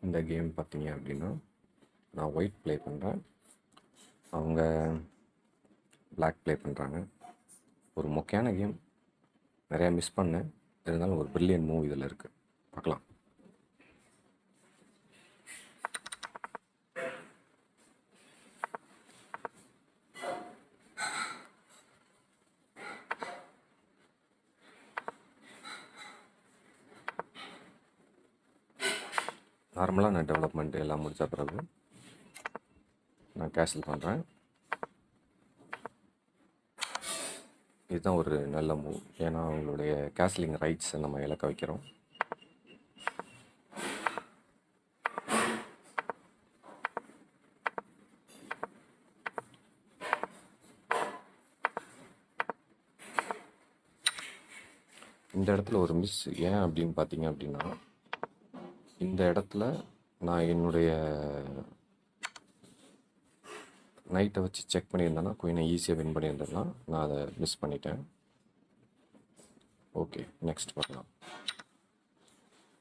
இந்த கேம் பார்த்தீங்க அப்படின்னா நான் ஒயிட் ப்ளே பண்ணுறேன், அவங்க பிளாக் ப்ளே பண்ணுறாங்க. ஒரு மொக்கையான கேம், நிறையா மிஸ் பண்ணேன். இருந்தாலும் ஒரு பிரில்லியன்ட் மூவ் இதில் இருக்குது, பார்க்கலாம். நார்மலாக நான் டெவலப்மெண்ட் எல்லாம் முடித்த பிறகு நான் கேன்சல் பண்ணுறேன். இதுதான் ஒரு நல்ல மூவ், ஏன்னா அவங்களுடைய கேஸ்லிங் ரைட்ஸை நம்ம இழக்க வைக்கிறோம். இந்த இடத்துல ஒரு மிஸ் ஏன் அப்படின்னு பார்த்தீங்க அப்படின்னா, இந்த இடத்துல நான் என்னுடைய நைட்டை வச்சு செக் பண்ணியிருந்தேன்னா குயினை ஈஸியாக வின் பண்ணியிருந்தேன்னா நான் அதை மிஸ் பண்ணிட்டேன். ஓகே, நெக்ஸ்ட் பார்க்கலாம்.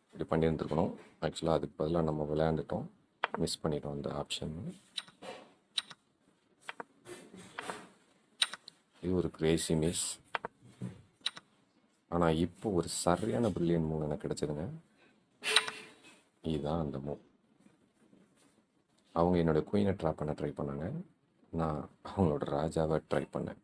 இப்படி பண்ணியிருந்துருக்கணும். ஆக்சுவலாக அதுக்கு பதிலாக நம்ம விளையாண்டுட்டோம், மிஸ் பண்ணிட்டோம் அந்த ஆப்ஷன். இது ஒரு கிரேசி மிஸ். ஆனால் இப்போ ஒரு சரியான பிரில்லியன் மூவ் எனக்கு கிடச்சிதுங்க. இதுதான் அந்த மூவ். அவங்க என்னோடய குயினை ட்ராப் பண்ண ட்ரை பண்ணாங்க, நான் அவங்களோட ராஜாவை ட்ரை பண்ணேன்.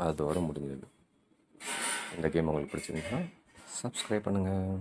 அதோடு முடிஞ்சது. இந்த கேம் உங்களுக்கு பிடிச்சிருந்துச்சுன்னா சப்ஸ்கிரைப் பண்ணுங்கள்.